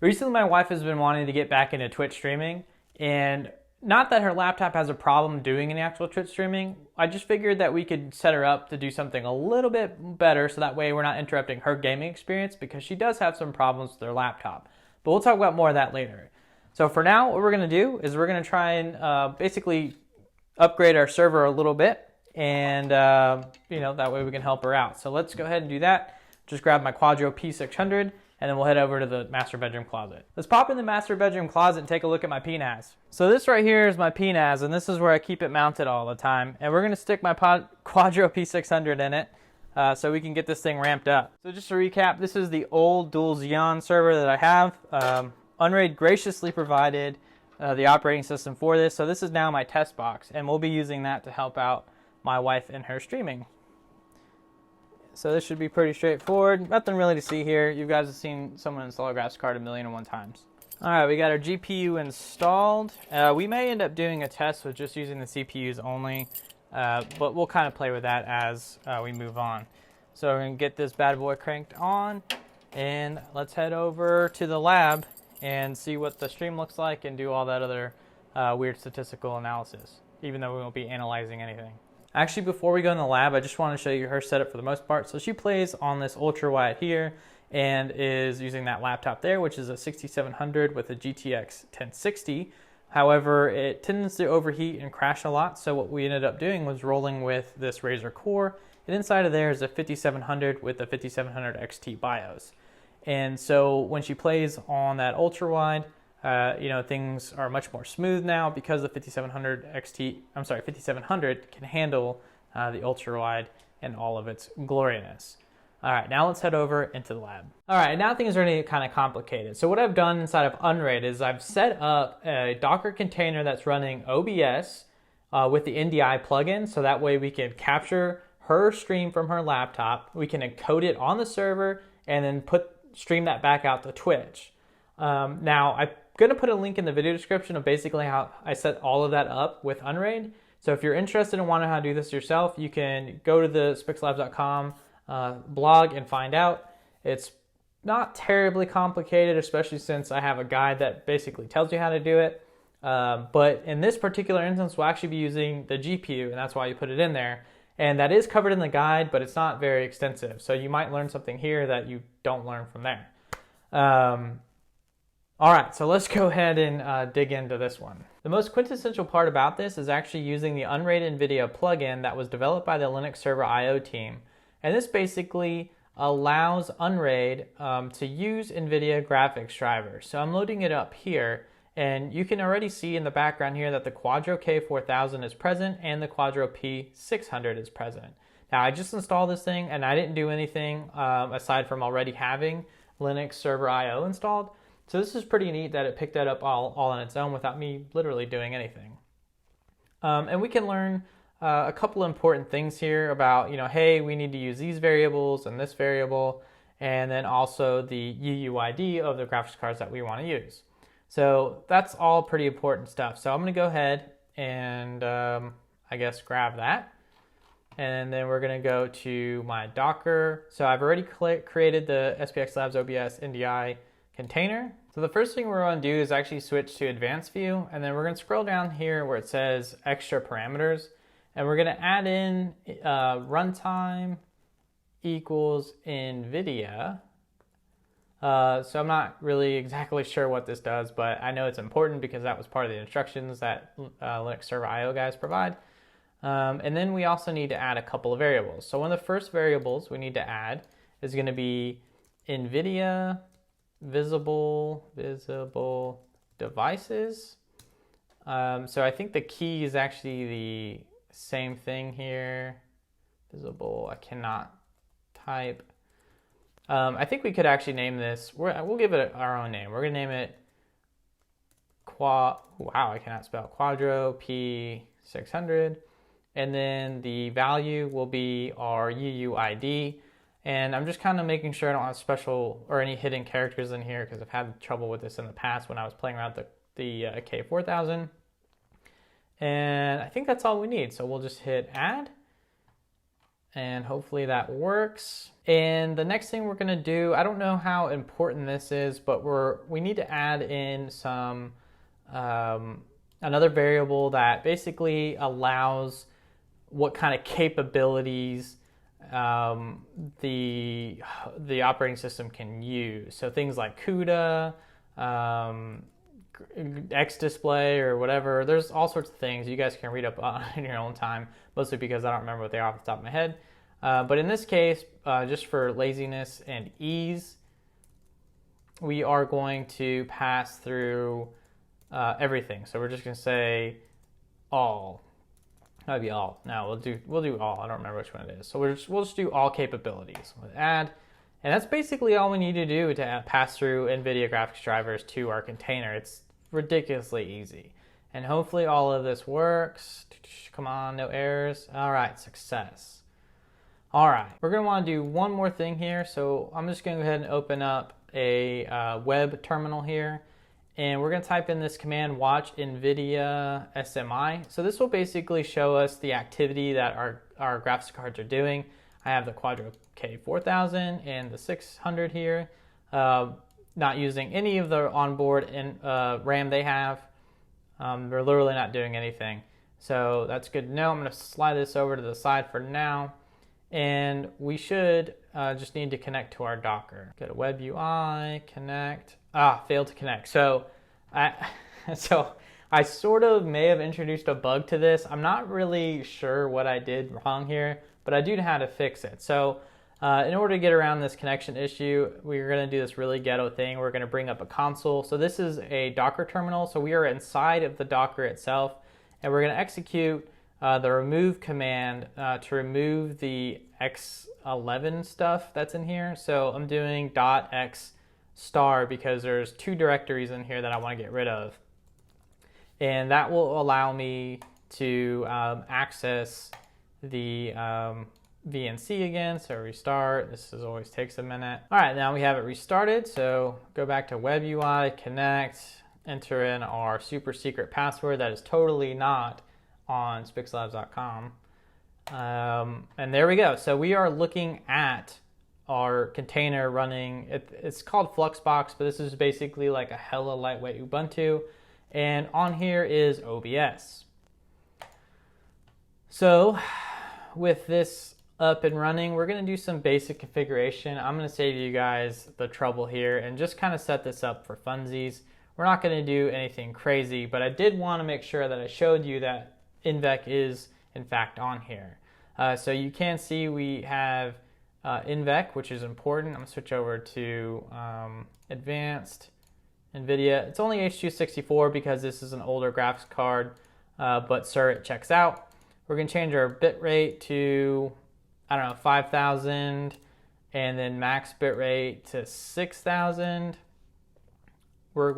Recently, my wife has been wanting to get back into Twitch streaming, and not that her laptop has a problem doing any actual Twitch streaming. I just figured that we could set her up to do something a little bit better so that way we're not interrupting her gaming experience because she does have some problems with her laptop. But we'll talk about more of that later. So for now, what we're going to do is we're going to try and basically upgrade our server a little bit, and that way we can help her out. So let's go ahead and do that. Just grab my Quadro P600, and then we'll head over to the master bedroom closet. Let's pop in the master bedroom closet and take a look at my PNAS. So this right here is my PNAS, and this is where I keep it mounted all the time. And we're gonna stick my Quadro P600 in it so we can get this thing ramped up. So just to recap, this is the old dual Xeon server that I have. Unraid graciously provided the operating system for this. So this is now my test box, and we'll be using that to help out my wife in her streaming. So this should be pretty straightforward. Nothing really to see here. You guys have seen someone install a graphics card 1,000,001 times. All right, we got our GPU installed. We may end up doing a test with just using the CPUs only, but we'll kind of play with that as we move on. So we're gonna get this bad boy cranked on, and let's head over to the lab and see what the stream looks like and do all that other weird statistical analysis, even though we won't be analyzing anything. Actually, before we go in the lab, I just want to show you her setup for the most part. So she plays on this ultra wide here and is using that laptop there, which is a 6700 with a GTX 1060. However, it tends to overheat and crash a lot. So what we ended up doing was rolling with this Razer core, and inside of there is a 5700 with a 5700 XT BIOS. And so when she plays on that ultra wide, things are much more smooth now because the 5700 can handle the ultra wide and all of its gloriness. All right, now let's head over into the lab. All right, now things are getting kind of complicated. So what I've done inside of Unraid is I've set up a Docker container that's running OBS with the NDI plugin, so that way we can capture her stream from her laptop. We can encode it on the server and then stream that back out to Twitch. Now, I'm going to put a link in the video description of basically how I set all of that up with Unraid. So if you're interested in wanting how to do this yourself, you can go to the spixlabs.com blog and find out. It's not terribly complicated, especially since I have a guide that basically tells you how to do it. But in this particular instance, we'll actually be using the GPU, and that's why you put it in there. And that is covered in the guide, but it's not very extensive. So you might learn something here that you don't learn from there. All right, so let's go ahead and dig into this one. The most quintessential part about this is actually using the Unraid NVIDIA plugin that was developed by the Linux Server IO team. And this basically allows Unraid to use NVIDIA graphics drivers. So I'm loading it up here, and you can already see in the background here that the Quadro K4000 is present and the Quadro P600 is present. Now, I just installed this thing, and I didn't do anything aside from already having Linux Server IO installed. So this is pretty neat that it picked that up all on its own without me literally doing anything. And we can learn a couple of important things here about, hey, we need to use these variables and this variable, and then also the UUID of the graphics cards that we want to use. So that's all pretty important stuff. So I'm going to go ahead and I guess grab that. And then we're going to go to my Docker. So I've already created the SPX Labs OBS NDI container. So the first thing we're going to do is actually switch to advanced view, and then we're going to scroll down here where it says extra parameters, and we're going to add in runtime equals NVIDIA. So I'm not really exactly sure what this does, but I know it's important because that was part of the instructions that Linux Server IO guys provide. And then we also need to add a couple of variables. So one of the first variables we need to add is going to be NVIDIA visible devices. So I think the key is actually the same thing here. Visible, I cannot type. I think we could actually name this, we'll give it our own name. We're gonna name it I cannot spell, Quadro P600. And then the value will be our UUID. And I'm just kind of making sure I don't have special or any hidden characters in here because I've had trouble with this in the past when I was playing around the K4000. And I think that's all we need. So we'll just hit add. and hopefully that works. And the next thing we're gonna do, I don't know how important this is, but we need to add in some another variable that basically allows what kind of capabilities the operating system can use. So things like CUDA, X display or whatever. There's all sorts of things you guys can read up on in your own time, mostly because I don't remember what they are off the top of my head. But in this case, just for laziness and ease, we are going to pass through everything. So we're just going to say all. That'd be all. No, we'll do all. I don't remember which one it is. So we'll just do all capabilities. We'll add, and that's basically all we need to do to pass through NVIDIA graphics drivers to our container. It's ridiculously easy. And hopefully all of this works. Come on, no errors. All right, success. All right, we're gonna wanna do one more thing here. So I'm just gonna go ahead and open up a web terminal here. And we're gonna type in this command, watch NVIDIA SMI. So this will basically show us the activity that our graphics cards are doing. I have the Quadro K4000 and the 600 here. Not using any of the onboard RAM they have. They're literally not doing anything. So that's good to know. I'm gonna slide this over to the side for now. And we should just need to connect to our Docker. Go to Web UI, connect. Failed to connect. So I sort of may have introduced a bug to this. I'm not really sure what I did wrong here, but I do know how to fix it. So in order to get around this connection issue, we're gonna do this really ghetto thing. We're gonna bring up a console. So this is a Docker terminal. So we are inside of the Docker itself, and we're gonna execute the remove command to remove the X11 stuff that's in here. So I'm doing .x star because there's two directories in here that I want to get rid of. And that will allow me to access the VNC again. So restart, this always takes a minute. All right, now we have it restarted. So go back to Web UI, connect, enter in our super secret password that is totally not on spixlabs.com. And there we go. So we are looking at our container running, it's called Fluxbox, but this is basically like a hella lightweight Ubuntu. And on here is OBS. So with this up and running, we're gonna do some basic configuration. I'm gonna save you guys the trouble here and just kind of set this up for funsies. We're not gonna do anything crazy, but I did wanna make sure that I showed you that INVEC is in fact on here. So you can see we have INVEC, which is important. I'm gonna switch over to advanced NVIDIA. It's only H.264 because this is an older graphics card, but sir, it checks out. We're gonna change our bit rate to, I don't know, 5,000, and then max bit rate to 6,000. We're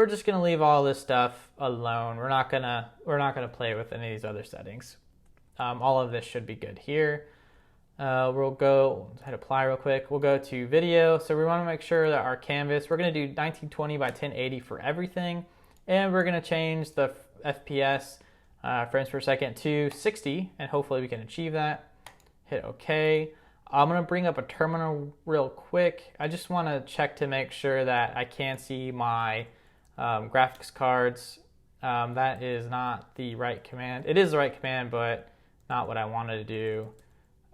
just gonna leave all this stuff alone. We're not gonna play with any of these other settings. All of this should be good here. We'll go hit apply real quick. We'll go to video. So we want to make sure that our canvas, we're going to do 1920 by 1080 for everything, and we're going to change the FPS frames per second to 60, and hopefully we can achieve that. Hit OK. I'm going to bring up a terminal real quick. I just want to check to make sure that I can see my graphics cards. That is not the right command. It is the right command, but not what I wanted to do.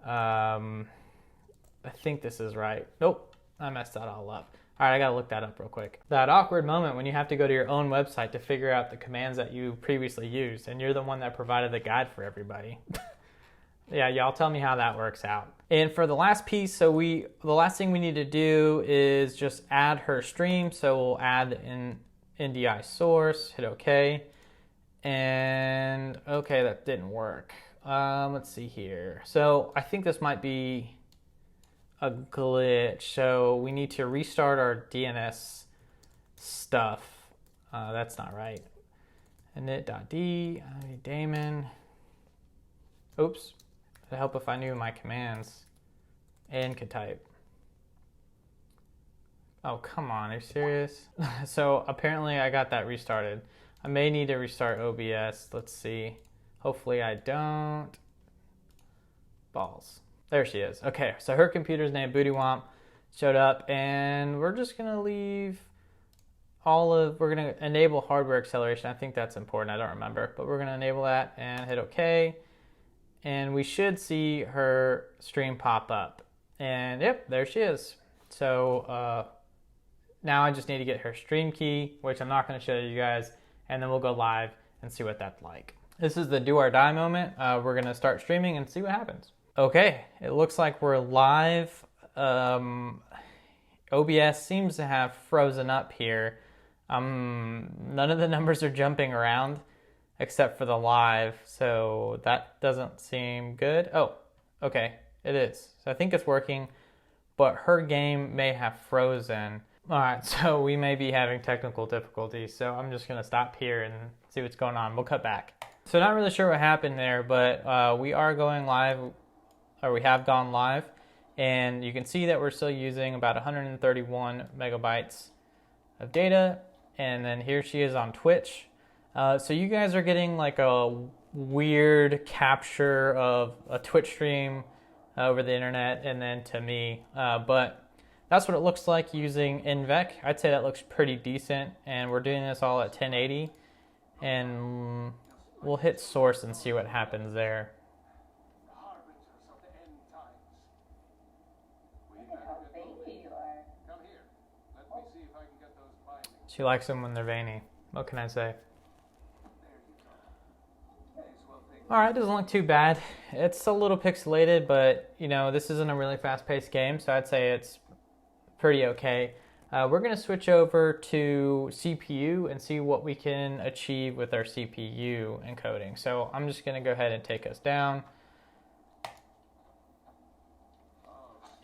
I think this is right. Nope, I messed that all up. All right, I gotta look that up real quick. That awkward moment when you have to go to your own website to figure out the commands that you previously used, and you're the one that provided the guide for everybody. Yeah, y'all tell me how that works out. And for the last piece, the last thing we need to do is just add her stream. So we'll add an NDI source, hit OK. And okay, that didn't work. Let's see here. So I think this might be a glitch. So we need to restart our DNS stuff. That's not right. init.d, daemon. Oops. It'd help if I knew my commands and could type. Oh, come on, are you serious? So apparently I got that restarted. I may need to restart OBS. Let's see. Hopefully I don't. balls. There she is. Okay, so her computer's name Bootywomp showed up, and we're just gonna leave we're gonna enable hardware acceleration. I think that's important, I don't remember, but we're gonna enable that and hit OK. And we should see her stream pop up. And yep, there she is. So now I just need to get her stream key, which I'm not gonna show you guys, and then we'll go live and see what that's like. This is the do or die moment. We're gonna start streaming and see what happens. Okay, it looks like we're live. OBS seems to have frozen up here. None of the numbers are jumping around except for the live, so that doesn't seem good. Oh, okay, it is. So I think it's working, but her game may have frozen. All right, so we may be having technical difficulties, so I'm just gonna stop here and see what's going on. We'll cut back. So not really sure what happened there, but we are going live, or we have gone live, and you can see that we're still using about 131 megabytes of data, and then here she is on Twitch. So you guys are getting like a weird capture of a Twitch stream over the internet and then to me, but that's what it looks like using NVEC. I'd say that looks pretty decent, and we're doing this all at 1080, and we'll hit source and see what happens there. She likes them when they're veiny. What can I say? Alright, doesn't look too bad. It's a little pixelated, but you know, this isn't a really fast-paced game, so I'd say it's pretty okay. We're going to switch over to CPU and see what we can achieve with our CPU encoding. So I'm just going to go ahead and take us down.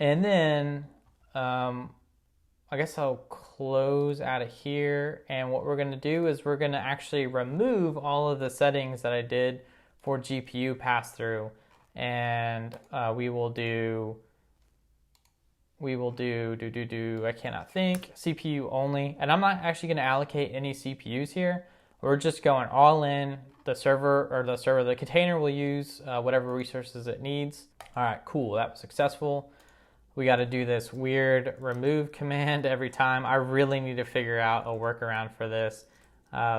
And then I guess I'll close out of here, and what we're going to do is we're going to actually remove all of the settings that I did for GPU pass-through, and we will do I cannot think, CPU only, and I'm not actually going to allocate any CPUs here. We're just going all in. The container will use whatever resources it needs. All right, cool, that was successful. We got to do this weird remove command every time. I really need to figure out a workaround for this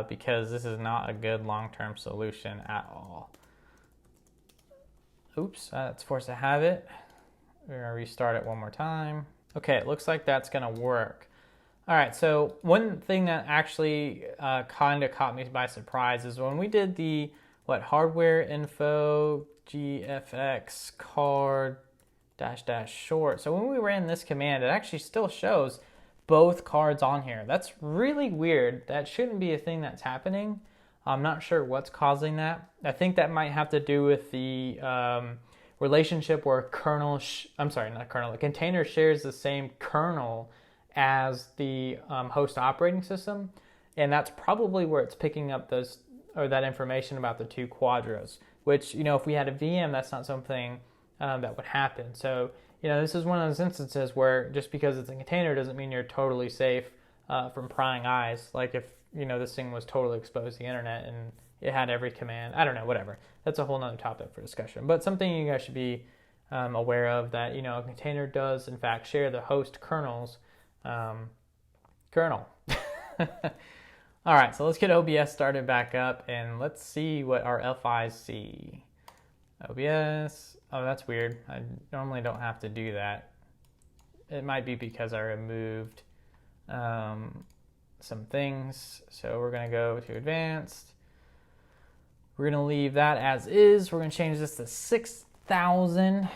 because this is not a good long-term solution at all. Oops, that's force to have it. We're going to restart it one more time. Okay, it looks like that's going to work. All right, so one thing that actually kind of caught me by surprise is when we did the hardware info gfx card -- short. So when we ran this command, it actually still shows both cards on here. That's really weird. That shouldn't be a thing that's happening. I'm not sure what's causing that. I think that might have to do with the relationship where the container shares the same kernel as the host operating system, and that's probably where it's picking up that information about the two quadros. Which, you know, if we had a VM, that's not something that would happen. So, you know, this is one of those instances where just because it's a container doesn't mean you're totally safe from prying eyes. Like if, you know, this thing was totally exposed to the internet and it had every command. I don't know, whatever. That's a whole nother topic for discussion. But something you guys should be aware of, that, you know, a container does in fact share the host kernel's kernel. All right, so let's get OBS started back up and let's see what our FIs see. OBS. Oh, that's weird. I normally don't have to do that. It might be because I removed some things. So we're going to go to advanced. We're going to leave that as is. We're going to change this to 6,000.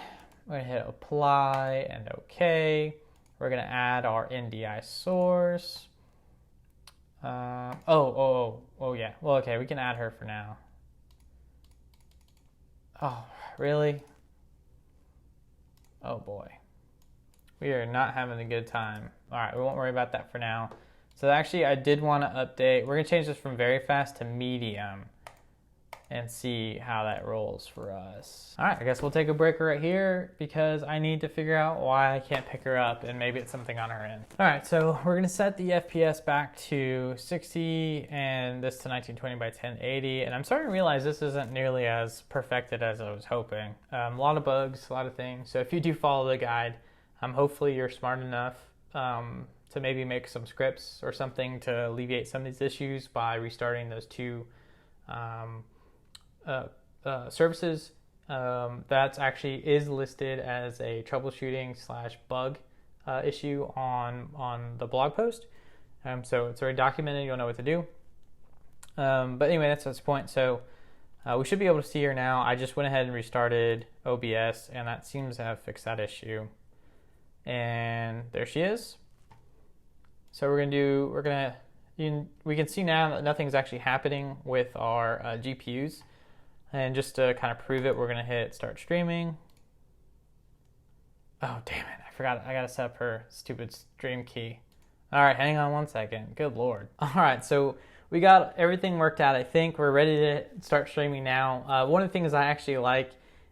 We're going to hit apply and OK. We're going to add our NDI source. Oh yeah. Well, okay, we can add her for now. Oh, really? Oh boy. We are not having a good time. All right, we won't worry about that for now. So actually, I did want to update. We're going to change this from very fast to medium. and see how that rolls for us. All right, I guess we'll take a break right here because I need to figure out why I can't pick her up, and maybe it's something on her end. All right, so we're gonna set the FPS back to 60 and this to 1920 by 1080. And I'm starting to realize this isn't nearly as perfected as I was hoping. A lot of bugs, a lot of things. So if you do follow the guide, hopefully you're smart enough to maybe make some scripts or something to alleviate some of these issues by restarting those two services. That's actually is listed as a troubleshooting / bug issue on the blog post. So it's already documented, you'll know what to do. But anyway, that's the point. So we should be able to see her now. I just went ahead and restarted OBS, and that seems to have fixed that issue. And there she is. So we can see now that nothing's actually happening with our GPUs. And just to kind of prove it, we're gonna hit start streaming. Oh, damn it, I forgot, I gotta set up her stupid stream key. All right, hang on one second, good Lord. All right, so we got everything worked out. I think we're ready to start streaming now. One of the things I actually like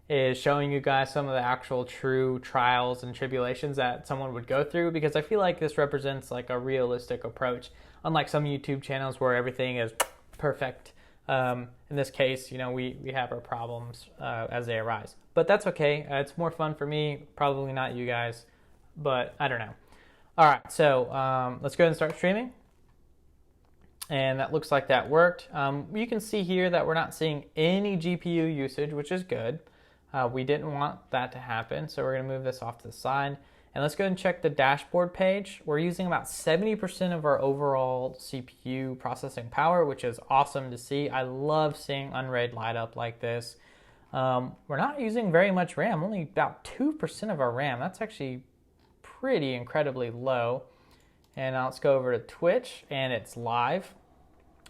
is showing you guys some of the actual true trials and tribulations that someone would go through, because I feel like this represents like a realistic approach, unlike some YouTube channels where everything is perfect. In this case, you know, we have our problems as they arise, but that's okay. It's more fun for me, probably not you guys, but I don't know. All right, so let's go ahead and start streaming. And that looks like that worked. You can see here that we're not seeing any GPU usage, which is good. We didn't want that to happen, so we're gonna move this off to the side. And let's go ahead and check the dashboard page. We're using about 70% of our overall CPU processing power, which is awesome to see. I love seeing Unraid light up like this. We're not using very much RAM, only about 2% of our RAM. That's actually pretty incredibly low. And now let's go over to Twitch, and it's live.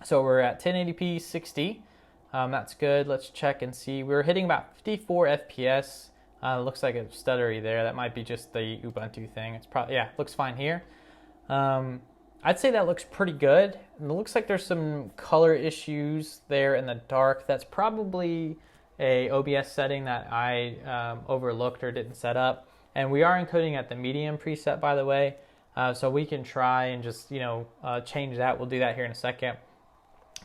So we're at 1080p 60. That's good. Let's check and see. We're hitting about 54 FPS. Looks like it's stuttery there. That might be just the Ubuntu thing. It's probably, yeah, looks fine here. I'd say that looks pretty good. It looks like there's some color issues there in the dark. That's probably a OBS setting that I overlooked or didn't set up. And we are encoding at the medium preset, by the way. So we can try and just, you know, change that. We'll do that here in a second.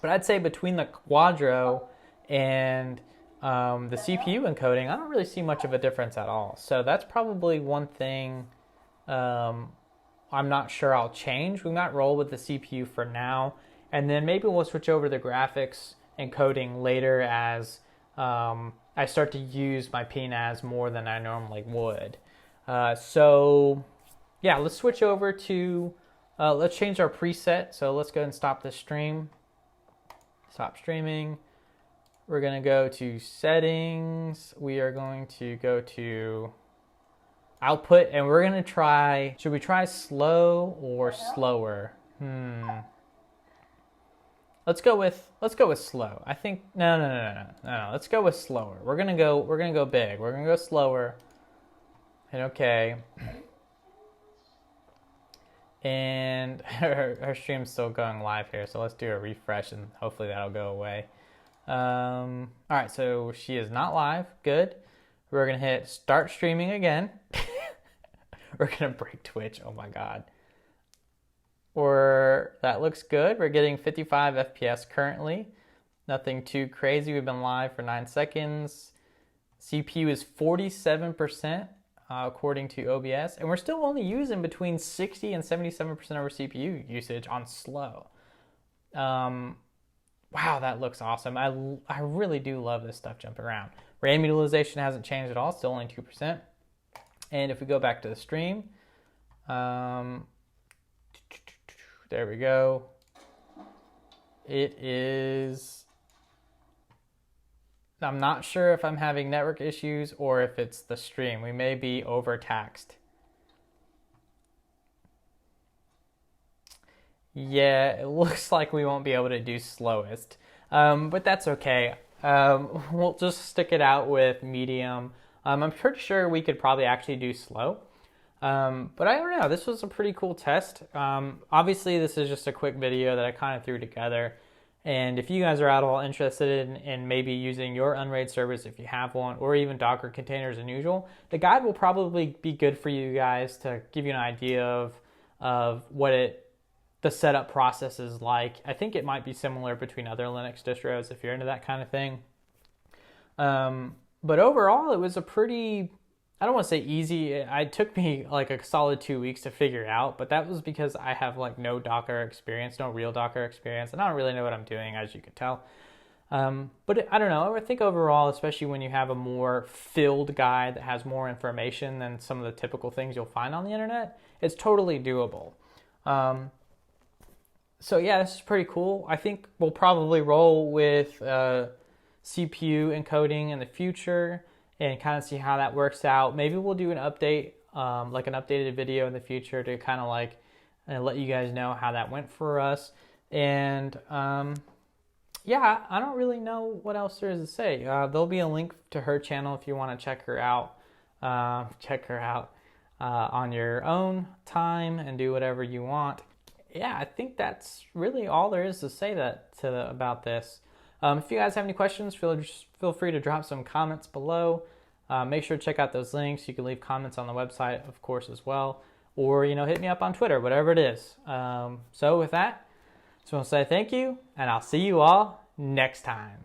But I'd say between the Quadro and the CPU encoding, I don't really see much of a difference at all. So that's probably one thing I'm not sure I'll change. We might roll with the CPU for now, and then maybe we'll switch over to the graphics encoding later as I start to use my PNAS more than I normally would. So yeah, let's switch over to, let's change our preset. So let's go ahead and stop the stream. Stop streaming. We're gonna go to settings. We are going to go to output, and we're gonna try, should we try slow or slower? Let's go with slow. I think, no. Let's go with slower. We're gonna go big. We're gonna go slower. And okay. And her stream's still going live here, so let's do a refresh and hopefully that'll go away. All right, so she is not live. Good. We're gonna hit start streaming again. We're gonna break Twitch. Oh my God. That looks good. We're getting 55 FPS currently. Nothing too crazy. We've been live for 9 seconds. CPU is 47%. According to OBS, and we're still only using between 60 and 77% of our CPU usage on slow. Wow, that looks awesome. I really do love this stuff jumping around. RAM utilization hasn't changed at all, still only 2%. And if we go back to the stream, there we go. It is, I'm not sure if I'm having network issues or if it's the stream. We may be overtaxed. Yeah, it looks like we won't be able to do slowest, but that's okay. We'll just stick it out with medium. I'm pretty sure we could probably actually do slow, but I don't know. This was a pretty cool test. Obviously, this is just a quick video that I kind of threw together. And if you guys are at all interested in maybe using your Unraid service, if you have one, or even Docker containers as usual, the guide will probably be good for you guys to give you an idea of what the setup process is like. I think it might be similar between other Linux distros if you're into that kind of thing. But overall, it was a pretty, I don't want to say easy. It took me like a solid 2 weeks to figure it out, but that was because I have like no Docker experience, no real Docker experience, and I don't really know what I'm doing, as you can tell. But I don't know. I think overall, especially when you have a more filled guide that has more information than some of the typical things you'll find on the internet, it's totally doable. So yeah, this is pretty cool. I think we'll probably roll with CPU encoding in the future and kind of see how that works out. Maybe we'll do an update, like an updated video in the future to kind of like let you guys know how that went for us. And yeah, I don't really know what else there is to say. There'll be a link to her channel if you want to check her out. On your own time and do whatever you want. Yeah, I think that's really all there is to say about this. If you guys have any questions, feel free to drop some comments below. Make sure to check out those links. You can leave comments on the website, of course, as well. Or, hit me up on Twitter, whatever it is. So with that, just want to say thank you, and I'll see you all next time.